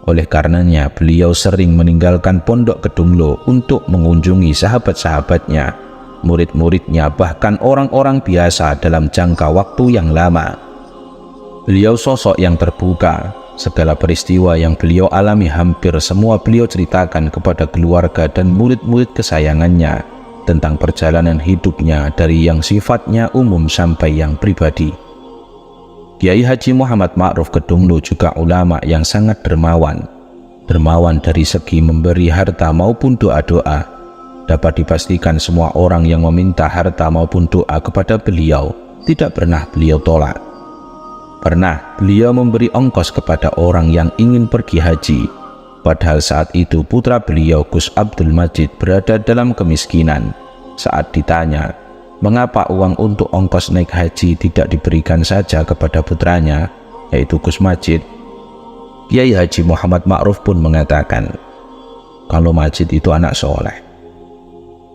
Oleh karenanya beliau sering meninggalkan pondok Kedunglo untuk mengunjungi sahabat-sahabatnya, murid-muridnya, bahkan orang-orang biasa dalam jangka waktu yang lama. Beliau sosok yang terbuka. Segala peristiwa yang beliau alami hampir semua beliau ceritakan kepada keluarga dan murid-murid kesayangannya tentang perjalanan hidupnya dari yang sifatnya umum sampai yang pribadi. Kiai Haji Muhammad Ma'ruf Kedunglo juga ulama yang sangat dermawan. Dermawan dari segi memberi harta maupun doa-doa. Dapat dipastikan semua orang yang meminta harta maupun doa kepada beliau tidak pernah beliau tolak. Pernah beliau memberi ongkos kepada orang yang ingin pergi haji, padahal saat itu putra beliau Gus Abdul Majid berada dalam kemiskinan. Saat ditanya mengapa uang untuk ongkos naik haji tidak diberikan saja kepada putranya, yaitu Gus Majid, Kiai Haji Muhammad Ma'ruf pun mengatakan, kalau Majid itu anak soleh.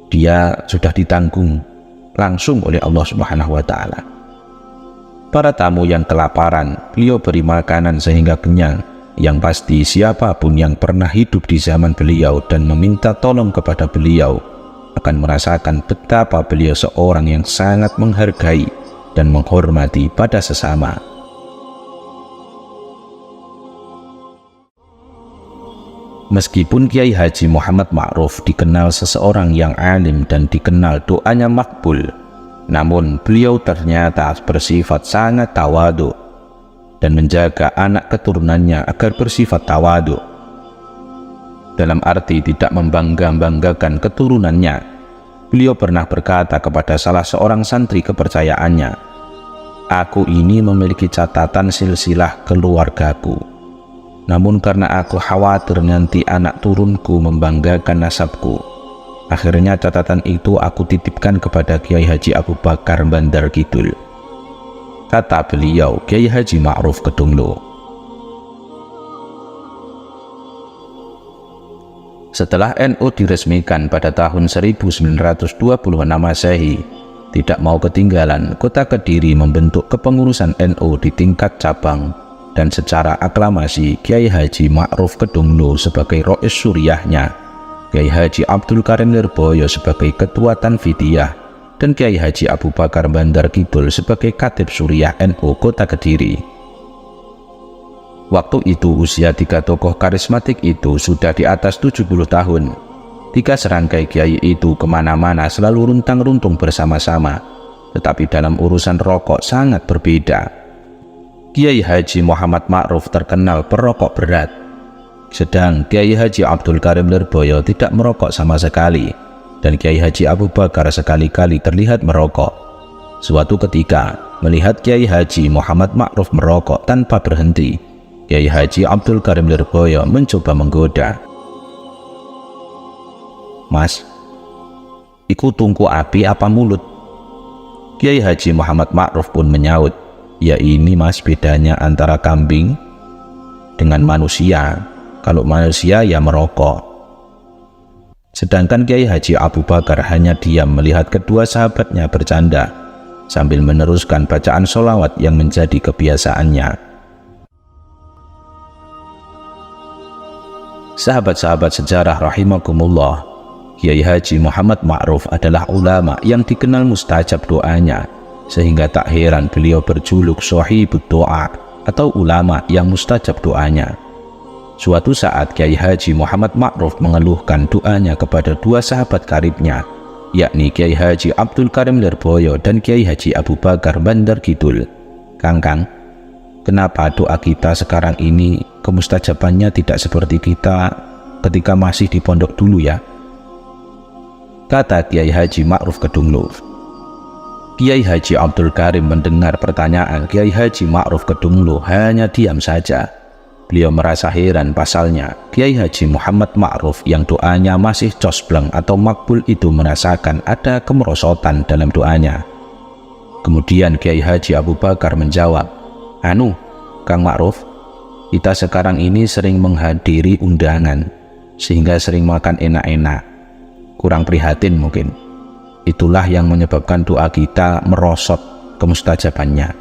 Dia sudah ditanggung langsung oleh Allah Subhanahu wa Ta'ala. Para tamu yang kelaparan, beliau beri makanan sehingga kenyang. Yang pasti siapapun yang pernah hidup di zaman beliau dan meminta tolong kepada beliau akan merasakan betapa beliau seorang yang sangat menghargai dan menghormati pada sesama. Meskipun Kiai Haji Muhammad Ma'ruf dikenal seseorang yang alim dan dikenal doanya makbul, namun beliau ternyata bersifat sangat tawadhu dan menjaga anak keturunannya agar bersifat tawadhu. Dalam arti tidak membangga-banggakan keturunannya, beliau pernah berkata kepada salah seorang santri kepercayaannya, "Aku ini memiliki catatan silsilah keluargaku. Namun karena aku khawatir nanti anak turunku membanggakan nasabku, akhirnya catatan itu aku titipkan kepada Kiai Haji Abu Bakar Bandar Kidul," kata beliau, Kiai Haji Ma'ruf Kedunglo. Setelah NU diresmikan pada tahun 1926 Masehi, tidak mau ketinggalan, Kota Kediri membentuk kepengurusan NU di tingkat cabang, dan secara aklamasi Kiai Haji Ma'ruf Kedunglo sebagai Rois Suriahnya, Kiai Haji Abdul Karim Lirboyo sebagai Ketua Tanfidiyah, dan Kiai Haji Abu Bakar Bandar Kidul sebagai Khatib Suriah NU Kota Kediri. Waktu itu usia tiga tokoh karismatik itu sudah di atas 70 tahun. Tiga serangkai kiai itu kemana-mana selalu runtang-runtung bersama-sama, tetapi dalam urusan rokok sangat berbeda. Kiai Haji Muhammad Ma'ruf terkenal perokok berat, sedang Kiai Haji Abdul Karim Lirboyo tidak merokok sama sekali, dan Kiai Haji Abu Bakar sekali-kali terlihat merokok. Suatu ketika, melihat Kiai Haji Muhammad Ma'ruf merokok tanpa berhenti, Kiai Haji Abdul Karim Lirboyo mencoba menggoda. "Mas, iku tungku api apa mulut?" Kiai Haji Muhammad Ma'ruf pun menyaut, "Ya ini mas bedanya antara kambing dengan manusia. Kalau manusia ya merokok." Sedangkan Kiai Haji Abu Bakar hanya diam melihat kedua sahabatnya bercanda sambil meneruskan bacaan sholawat yang menjadi kebiasaannya. Sahabat-sahabat sejarah rahimakumullah, Kiai Haji Muhammad Ma'ruf adalah ulama yang dikenal mustajab doanya, sehingga tak heran beliau berjuluk Shahibud Doa atau ulama yang mustajab doanya. Suatu saat Kiai Haji Muhammad Ma'ruf mengeluhkan doanya kepada dua sahabat karibnya, yakni Kiai Haji Abdul Karim Lirboyo dan Kiai Haji Abu Bakar Bandar Kidul. "Kang, kenapa doa kita sekarang ini kemustajabannya tidak seperti kita ketika masih di pondok dulu ya?" kata Kiai Haji Ma'ruf Kedunglo. Kiai Haji Abdul Karim mendengar pertanyaan Kiai Haji Ma'ruf Kedunglo hanya diam saja. Beliau merasa heran pasalnya Kiai Haji Muhammad Ma'ruf yang doanya masih cosbleng atau makbul itu merasakan ada kemerosotan dalam doanya. Kemudian Kiai Haji Abu Bakar menjawab, "Anu, Kang Ma'ruf, kita sekarang ini sering menghadiri undangan, sehingga sering makan enak-enak. Kurang prihatin mungkin. Itulah yang menyebabkan doa kita merosot kemustajabannya.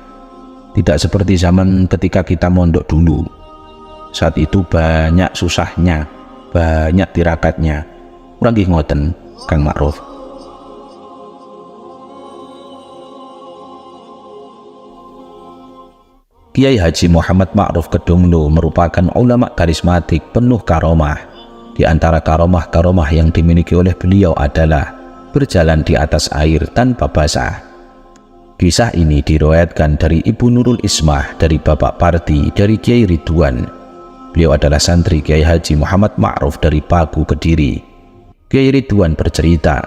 Tidak seperti zaman ketika kita mondok dulu. Saat itu banyak susahnya, banyak tirakatnya. Kurang ngoten, Kang Ma'ruf." Kiai Haji Muhammad Ma'ruf Kedunglo merupakan ulama karismatik penuh karomah. Di antara karomah-karomah yang dimiliki oleh beliau adalah berjalan di atas air tanpa basah. Kisah ini diriwayatkan dari Ibu Nurul Ismah, dari Bapak Parti, dari Kiai Ridwan. Beliau adalah santri Kiai Haji Muhammad Ma'ruf dari Paku, Kediri. Kiai Ridwan bercerita,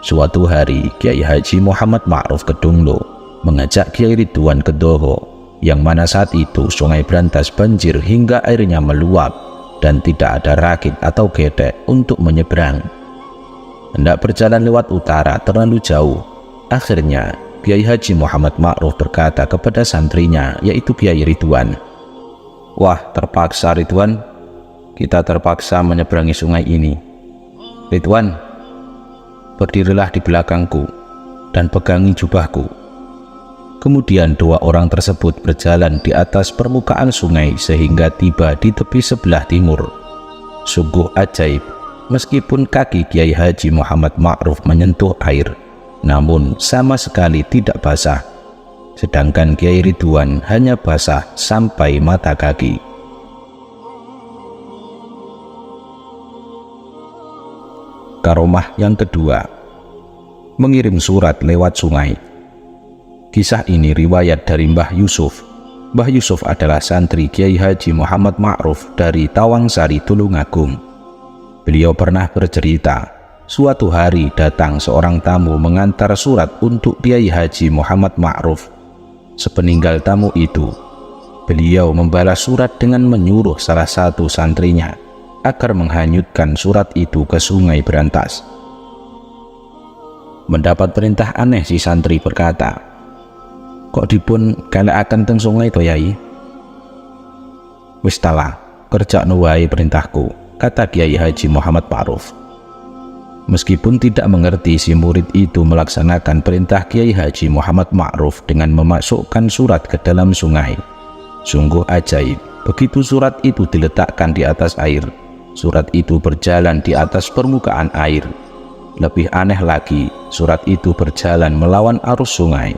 suatu hari Kiai Haji Muhammad Ma'ruf Kedunglo mengajak Kiai Ridwan ke Doho, yang mana saat itu sungai Brantas banjir hingga airnya meluap dan tidak ada rakit atau gedek untuk menyeberang. Hendak berjalan lewat utara terlalu jauh. Akhirnya Kiai Haji Muhammad Ma'ruf berkata kepada santrinya, yaitu Kiai Ridwan, "Wah, terpaksa Ridwan, kita terpaksa menyeberangi sungai ini. Ridwan, berdirilah di belakangku dan pegangi jubahku. Kemudian dua orang tersebut berjalan di atas permukaan sungai sehingga tiba di tepi sebelah timur. Sungguh ajaib, meskipun kaki Kiai Haji Muhammad Ma'ruf menyentuh air, namun sama sekali tidak basah. Sedangkan Kiai Ridwan hanya basah sampai mata kaki. Karomah yang kedua, mengirim surat lewat sungai. Kisah ini riwayat dari Mbah Yusuf. Mbah Yusuf adalah santri Kiai Haji Muhammad Ma'ruf dari Tawangsari, Tulungagung. Beliau pernah bercerita, suatu hari datang seorang tamu mengantar surat untuk Kiai Haji Muhammad Ma'ruf. Sepeninggal tamu itu, beliau membalas surat dengan menyuruh salah satu santrinya agar menghanyutkan surat itu ke Sungai Berantas. Mendapat perintah aneh, si santri berkata, "Kok dipun galekaken teng sungai to, Yai?" "Wis talah, kerjakno wae perintahku," kata Kiai Haji Muhammad Ma'ruf. Meskipun tidak mengerti, si murid itu melaksanakan perintah Kiai Haji Muhammad Ma'ruf dengan memasukkan surat ke dalam sungai. Sungguh ajaib, begitu surat itu diletakkan di atas air, surat itu berjalan di atas permukaan air. Lebih aneh lagi, surat itu berjalan melawan arus sungai.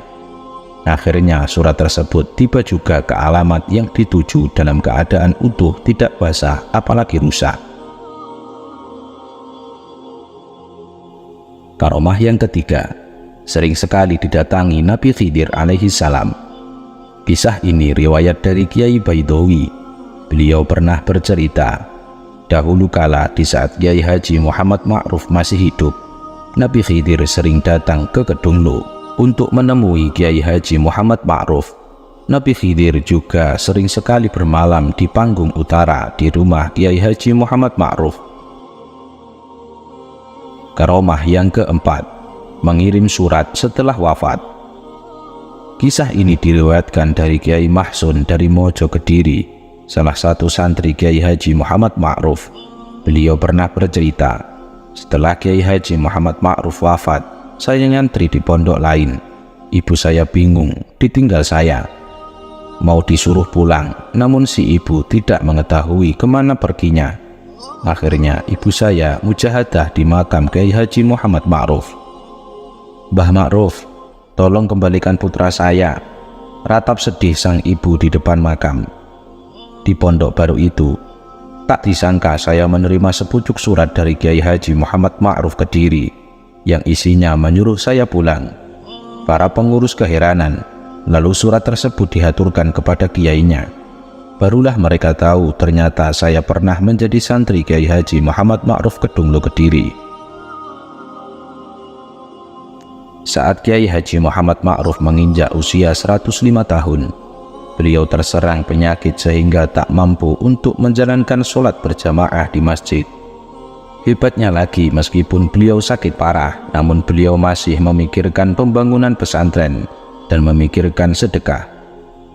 Akhirnya surat tersebut tiba juga ke alamat yang dituju dalam keadaan utuh, tidak basah apalagi rusak. Karomah yang ketiga, sering sekali didatangi Nabi Khidir alaihi salam. Kisah ini riwayat dari Kiai Baidowi. Beliau pernah bercerita, dahulu kala di saat Kiai Haji Muhammad Ma'ruf masih hidup, Nabi Khidir sering datang ke Kedunglo untuk menemui Kiai Haji Muhammad Ma'ruf. Nabi Khidir juga sering sekali bermalam di panggung utara di rumah Kiai Haji Muhammad Ma'ruf. Karomah yang keempat, mengirim surat setelah wafat. Kisah ini diriwayatkan dari Kiai Mahsun dari Mojo Kediri, salah satu santri Kiai Haji Muhammad Ma'ruf. Beliau pernah bercerita, setelah Kiai Haji Muhammad Ma'ruf wafat, saya nyantri di pondok lain. Ibu saya bingung, ditinggal saya. Mau disuruh pulang, namun si ibu tidak mengetahui kemana perginya. Akhirnya ibu saya mujahadah di makam Kiai Haji Muhammad Ma'ruf. "Mbah Ma'ruf, tolong kembalikan putra saya," ratap sedih sang ibu di depan makam. Di pondok baru itu, tak disangka saya menerima sepucuk surat dari Kiai Haji Muhammad Ma'ruf Kediri yang isinya menyuruh saya pulang. Para pengurus keheranan, lalu surat tersebut dihaturkan kepada kiainya. Barulah mereka tahu ternyata saya pernah menjadi santri Kiai Haji Muhammad Ma'ruf Kedunglo Kediri. Saat Kiai Haji Muhammad Ma'ruf menginjak usia 105 tahun, beliau terserang penyakit sehingga tak mampu untuk menjalankan sholat berjamaah di masjid. Hebatnya lagi, meskipun beliau sakit parah, namun beliau masih memikirkan pembangunan pesantren dan memikirkan sedekah.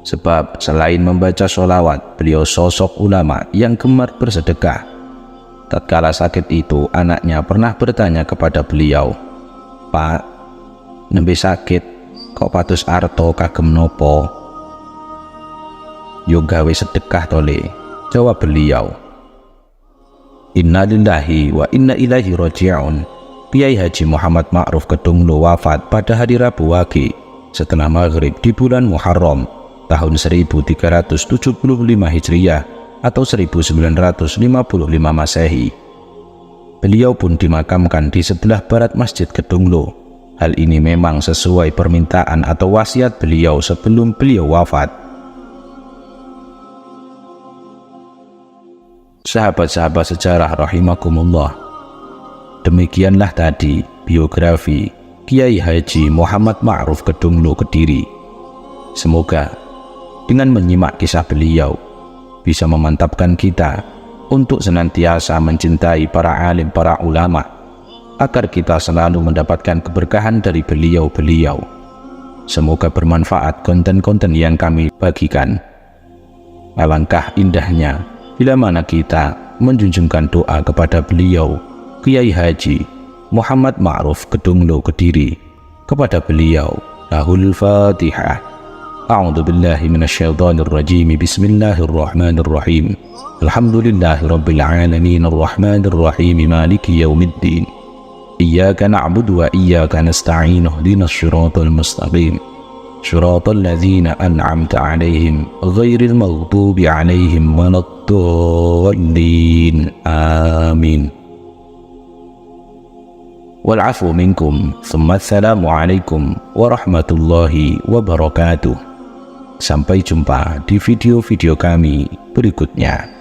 Sebab selain membaca sholawat, beliau sosok ulama yang gemar bersedekah. Tatkala sakit itu, anaknya pernah bertanya kepada beliau, "Pak, nembe sakit, kok patus arto kagem nopo?" "Yo gawe sedekah tole," jawab beliau. Inna lillahi wa inna ilaihi raji'un. Kiai Haji Muhammad Ma'ruf Kedunglo wafat pada hari Rabu Wage setelah maghrib di bulan Muharram tahun 1375 Hijriah atau 1955 Masehi. Beliau pun dimakamkan di sebelah barat Masjid Kedunglo. Hal ini memang sesuai permintaan atau wasiat beliau sebelum beliau wafat. Sahabat-sahabat sejarah rahimakumullah, demikianlah tadi biografi Kiai Haji Muhammad Ma'ruf Kedunglo Kediri. Semoga dengan menyimak kisah beliau bisa memantapkan kita untuk senantiasa mencintai para alim, para ulama, agar kita selalu mendapatkan keberkahan dari beliau-beliau. Semoga bermanfaat konten-konten yang kami bagikan. Alangkah indahnya bila mana kita menjunjungkan doa kepada beliau Kiai Haji Muhammad Ma'ruf Kedunglo Kediri. Kepada beliau lahul Fatihah. A'udzu billahi minasyaitonir rajim. Bismillahirrahmanirrahim. Alhamdulillahirabbil alamin arrahmanir rahim maliki yaumiddin. Iyyaka na'budu wa iyyaka nasta'in ihdinas siratal mustaqim. Shiratal ladzina an'amta 'alaihim ghairil maghdubi 'alaihim waladdallin. Amin. Wal 'afwu minkum. Assalamu alaikum warahmatullahi wabarakatuh. Sampai jumpa di video-video kami berikutnya.